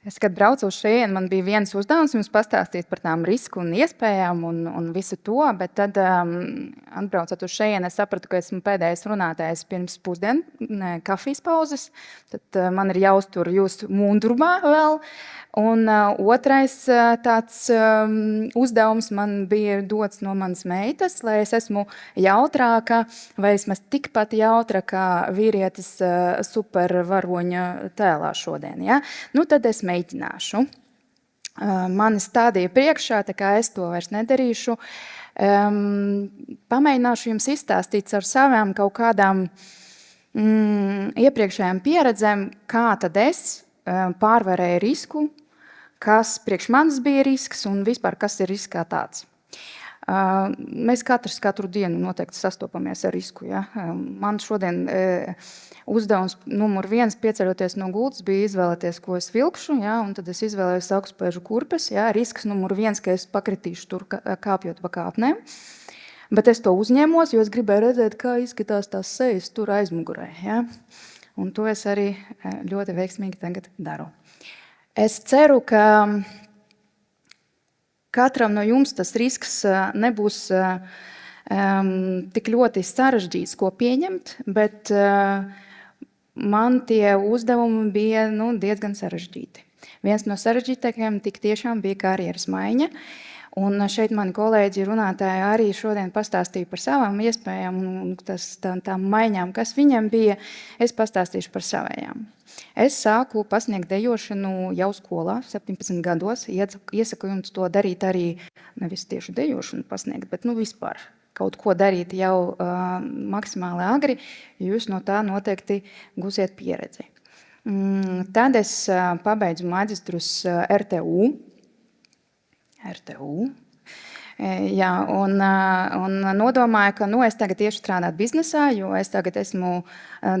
Es, kad braucu uz šejienu, man bija viens uzdevums jums pastāstīt par tām risku un iespējām un visu to, bet tad, atbraucot uz šejienu, es sapratu, ka esmu pēdējais runātājs pirms kafijas pauzes. Tad man ir jāuztur jūs mundrumā vēl. Un otrais tāds uzdevums man bija dots no manas meitas, lai es esmu jautrāka vai vismaz tikpat jautra kā vīrietis supervaroņa tēlā šodien. Ja? Nu, tad es mēģināšu. Mani stādīja priekšā, tā kā es to vairs nedarīšu. Pamēģināšu jums izstāstīt ar savām kaut kādām iepriekšējām pieredzēm, kā tad es pārvarēju risku, kas priekš manis bija risks un vispār kas ir risks kā tāds. Mēs katru dienu noteikti sastopamies ar risku. Ja? Man šodien uzdevums numur 1, pieceļoties no gultas, bija izvēlēties, ko es vilkšu, ja? Un tad es izvēlējos augstspēžu kurpes. Ja? Risks numur 1, ka es pakritīšu tur kāpjot pa kāpnēm. Bet es to uzņēmos, jo es gribēju redzēt, kā izskatās tās sejas tur aizmugurē. Ja? Un to es arī ļoti veiksmīgi tagad daru. Es ceru, ka katram no jums tas risks nebūs tik ļoti sarežģīts, ko pieņemt, bet man tie uzdevumi bija diezgan sarežģīti. Viens no sarežģītākajiem tik tiešām bija karjeras maiņa. Un šeit mani kolēģi runātāji arī šodien pastāstīja par savām iespējām un tām maiņām, kas viņam bija. Es pastāstīšu par savējām. Es sāku pasniegt dejošanu jau skolā, 17 gados. Iesaku jums to darīt arī, nevis tieši dejošanu pasniegt, bet vispār kaut ko darīt jau maksimāli agri, jo jūs no tā noteikti gūsiet pieredzi. Tad es pabeidzu maģistrus RTU. Jā, un nodomāju, ka es tagad iešu strādāt biznesā, jo es tagad esmu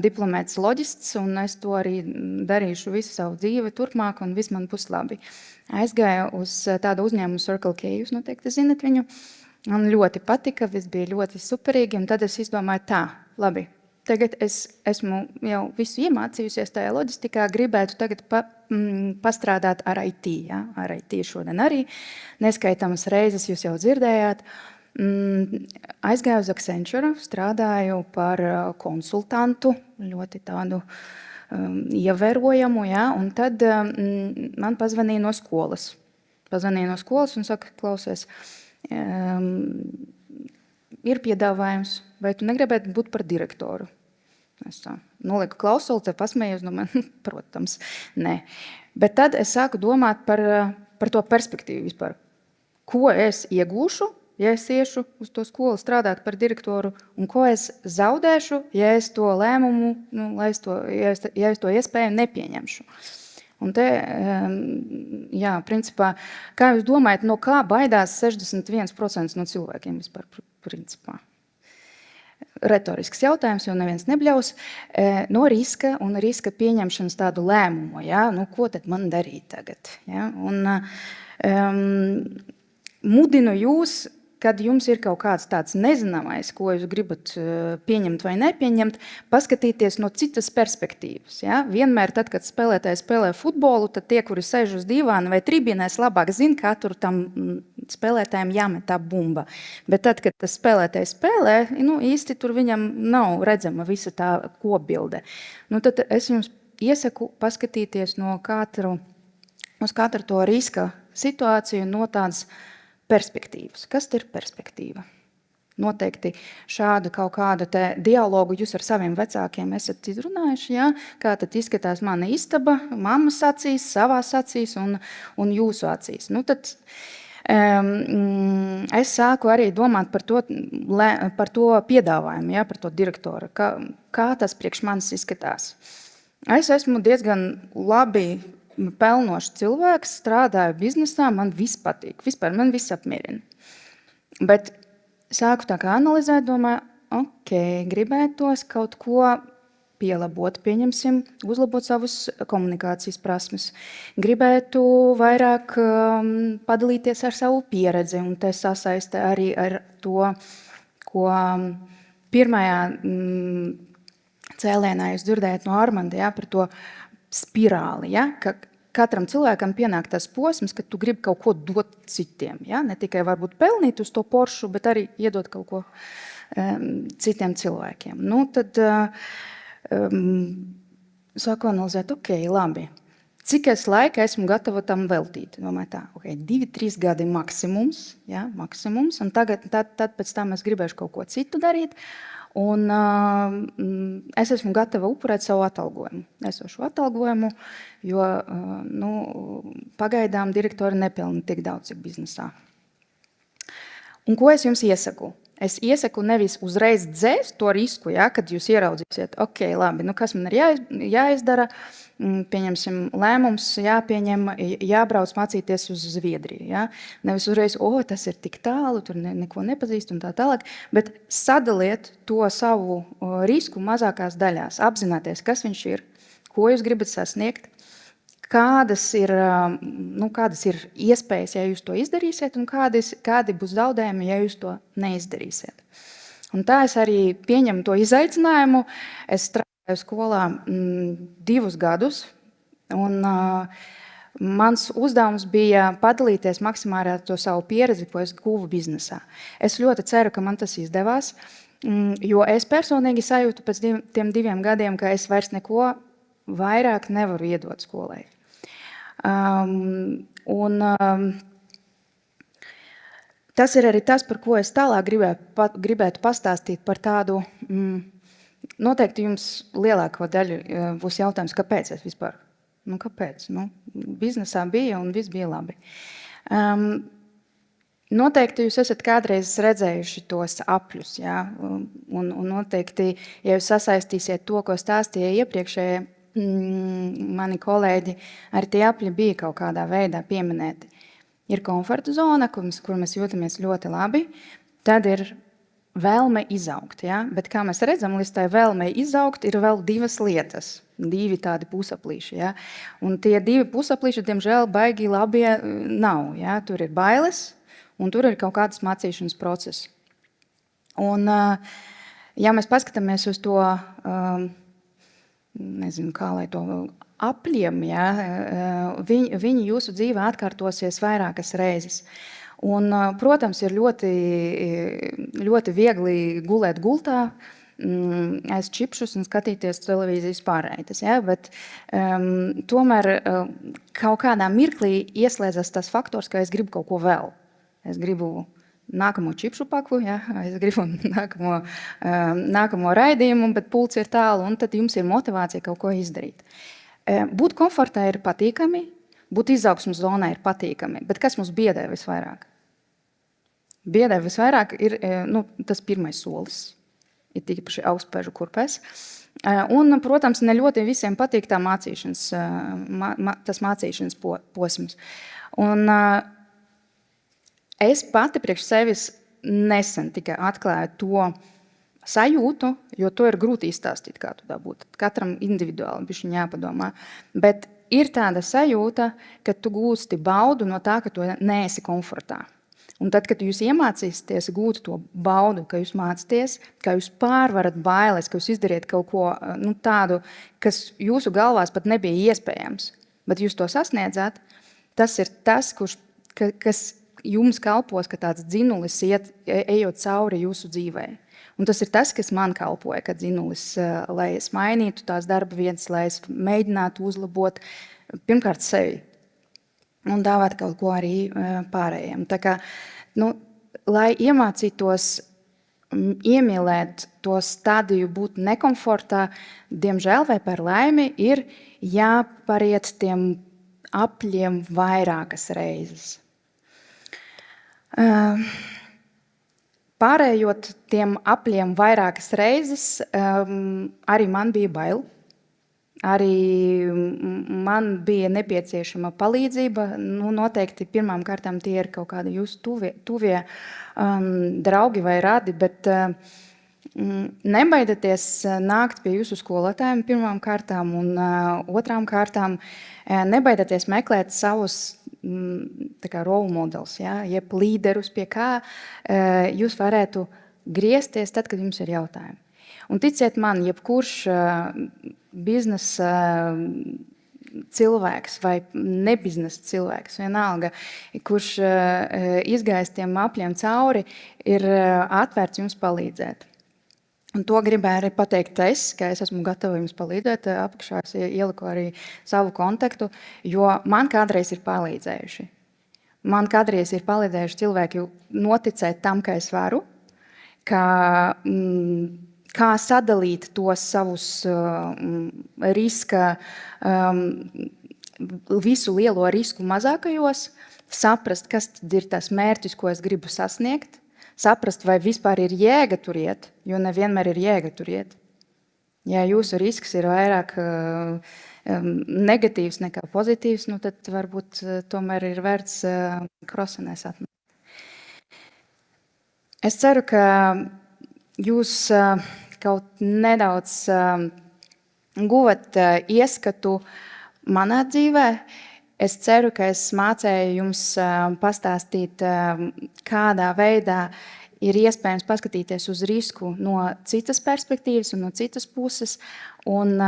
diplomēts loģists, un es to arī darīšu visu savu dzīvi turpmāk, un viss man būs labi. Aizgāju uz tādu uzņēmumu Circle K, jūs noteikti zinat viņu. Man ļoti patika, viss bija ļoti superīgi, un tad es izdomāju tā, labi, tagad es esmu jau visu iemācījusies tajā loģistikā, gribētu tagad pastrādāt ar IT. Ja? Ar IT šodien arī. Neskaitāmas reizes jūs jau dzirdējāt. Aizgāju uz Accenture, strādāju par konsultantu, ļoti tādu ievērojamu. Ja? Un tad man pazvanīja no skolas. Un saka, klausies, ir piedāvājums, vai tu negribētu būt par direktoru? Es tā noliku klausuli, te pasmējos, protams, nē. Bet tad es sāku domāt par to perspektīvu vispār. Ko es iegūšu, ja es iešu uz to skolu strādāt par direktoru, un ko es zaudēšu, ja es to lēmumu, ja es to iespēju nepieņemšu. Un te, jā, principā, kā jūs domājat, no kā baidās 61% no cilvēkiem vispār, principā? Retorisks jautājums, jo neviens nebļaus. No riska un riska pieņemšanas tādu lēmumu, ja? Ko tad man darīt tagad? Ja? Un mudinu jūs, kad jums ir kaut kāds tāds nezināmais, ko jūs gribat pieņemt vai nepieņemt, paskatīties no citas perspektīvas. Ja? Vienmēr tad, kad spēlētājs spēlē futbolu, tad tie, kuri sēž uz divāna vai tribīnēs, labāk zina, kā tur tam spēlētājiem jāmet tā bumba. Bet tad, kad tas spēlētājs spēlē, īsti tur viņam nav redzama visa tā kopbilde. Tad es jums iesaku paskatīties uz katru to riska situāciju no tādas perspektīvas. Kas ir perspektīva? Noteikti šādu kaut kādu dialogu jūs ar saviem vecākiem esat izrunājuši, ja? Kā tad izskatās mana istaba, mammas acīs, savās acīs un jūsu acīs. Tad es sāku arī domāt par to piedāvājumu, ja? Par to direktoru, kā tas priekš manis izskatās. Es esmu diezgan labi pelnošs cilvēks, strādāju biznesā, man viss patīk, vispār man viss apmierina. Bet sāku tā kā analizēt, domāju, gribētos kaut ko pielabot, pieņemsim, uzlabot savus komunikācijas prasmes. Gribētu vairāk padalīties ar savu pieredzi, un te sasaiste arī ar to, ko pirmajā cēlienā jūs dzirdējat no Armanda, ja, par to spirāli, ja, katram cilvēkam pienāk tas posms, ka tu gribi kaut ko dot citiem. Ja? Ne tikai varbūt pelnīt uz to poršu, bet arī iedot kaut ko citiem cilvēkiem. Nu, tad sāku analizēt, labi. Cik es laika esmu gatava tam veltīt? Domāju tā, 2-3 gadi maksimums, ja, maksimums, un tad pēc tam es gribēšu kaut ko citu darīt, un es esmu gatava upurēt savu atalgojumu, esošu atalgojumu, jo pagaidām direktori nepelna tik daudz, cik biznesā. Un ko es jums iesaku? Es iesaku nevis uzreiz dzēst to risku, ja, kad jūs ieraudzīsiet, labi, kas man ir jāizdara, pieņemsim lēmums, jāpieņem, jābrauc mācīties uz Zviedriju. Ja. Nevis uzreiz, tas ir tik tālu, tur neko nepazīst un tā tālāk, bet sadaliet to savu risku mazākās daļās, apzināties, kas viņš ir, ko jūs gribat sasniegt, kādas ir iespējas, ja jūs to izdarīsiet, un kādi būs zaudējumi, ja jūs to neizdarīsiet. Un tā es arī pieņemu to izaicinājumu. Es strādāju skolā 2 gadus, un mans uzdevums bija padalīties maksimāli ar to savu pieredzi, ko es guvu biznesā. Es ļoti ceru, ka man tas izdevās, jo es personīgi sajūtu pēc tiem 2 gadiem, ka es vairs neko vairāk nevaru iedot skolai. Tas ir arī tas, par ko es tālāk gribētu pastāstīt par tādu, noteikti jums lielāko daļu būs jautājums, kāpēc es vispār? Kāpēc? Biznesā bija un viss bija labi. Noteikti jūs esat kādreiz redzējuši tos apļus, ja? Un noteikti, ja jūs sasaistīsiet to, ko stāstīja iepriekšējie mani kolēģi, arī tie apļi bija kaut kādā veidā pieminēti. Ir komforta zona, kur mēs jūtamies ļoti labi, tad ir vēlme izaugt. Ja? Bet kā mēs redzam, līdz tai vēlmei izaugt ir vēl 2 lietas, 2 tādi pusaplīši. Ja? Un tie 2 pusaplīši, diemžēl, baigi labie nav. Ja? Tur ir bailes un tur ir kaut kādas mācīšanas procesi. Un, ja mēs paskatāmies uz to, nezinu, kā lai to apļiem, ja, viņi jūsu dzīvē atkārtosies vairākas reizes. Un, protams, ir ļoti viegli gulēt gultā, aiz čipšus un skatīties televīzijas pārraides. Ja, bet tomēr kaut kādā mirklī ieslēdzas tas faktors, ka es gribu kaut ko vēl. Es gribu nākamo čipšu paklu, ja? Es gribu nākamo raidījumu, bet pults ir tālu, un tad jums ir motivācija kaut ko izdarīt. Būt komfortā ir patīkami, būt izaugsmas zonā ir patīkami, bet kas mums biedē visvairāk? Biedē visvairāk ir tas pirmais solis, ir tīpaši augstspēžu kurpēs. Un, protams, ne ļoti visiem patīk tā mācīšanas, tas mācīšanas posms. Un, es pati priekš sevis nesen tikai atklāju to sajūtu, jo to ir grūti izstāstīt, kā tu tā būtu. Katram individuāli bišķiņ jāpadomā. Bet ir tāda sajūta, ka tu gūsti baudu no tā, ka tu neesi komfortā. Un tad, kad jūs iemācīsieties gūt to baudu, ka jūs mācāties, ka jūs pārvarat bailes, ka jūs izdariet kaut ko tādu, kas jūsu galvās pat nebija iespējams, bet jūs to sasniedzāt, tas ir tas, kas jums kalpos, ka tāds dzinulis ejot cauri jūsu dzīvē. Un tas ir tas, kas man kalpoja, ka dzinulis, lai es mainītu tās darba vietas, lai es mēģinātu uzlabot pirmkārt sevi un dāvāt kaut ko arī pārējiem. Tā kā, lai iemācītos iemīlēt to stadiju būt nekomfortā, diemžēl vai par laimi, ir jāpariet tiem apļiem vairākas reizes. Pārējot tiem apļiem vairākas reizes, arī man bija bail. Arī man bija nepieciešama palīdzība. Noteikti pirmām kārtām tie ir kaut kādi jūsu tuvie draugi vai radi, bet nebaidieties nākt pie jūsu skolotājiem pirmām kārtām un otrām kārtām. Nebaidieties meklēt savus role models, ja, jeb līderus, pie kā jūs varētu griezties tad, kad jums ir jautājumi. Un ticiet man, jebkurš biznesa cilvēks vai nebiznesa cilvēks, vienalga, kurš izgājis tiem apļiem cauri, ir atvērts jums palīdzēt. Un to gribēju arī pateikt es, ka es esmu gatava jums palīdzēt. Apakšā es ieliku arī savu kontaktu, jo man kādreiz ir palīdzējuši. Man kādreiz ir palīdzējuši cilvēki noticēt tam, ka es varu, kā sadalīt tos savus riska, visu lielo risku mazākajos, saprast, kas tad ir tas mērķis, ko es gribu sasniegt, saprast, vai vispār ir jēga tur iet, jo nevienmēr ir jēga tur iet. Ja jūsu risks ir vairāk negatīvs nekā pozitīvs, nu tad varbūt tomēr ir vērts krosenēs atmest. Es ceru, ka jūs kaut nedaudz guvat ieskatu manā dzīvē. Es ceru, ka es mācēju jums pastāstīt, kādā veidā ir iespējams paskatīties uz risku no citas perspektīvas un no citas puses. Un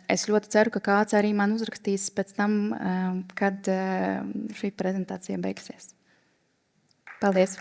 es ļoti ceru, ka kāds arī man uzrakstīs pēc tam, kad šī prezentācija beigsies. Paldies!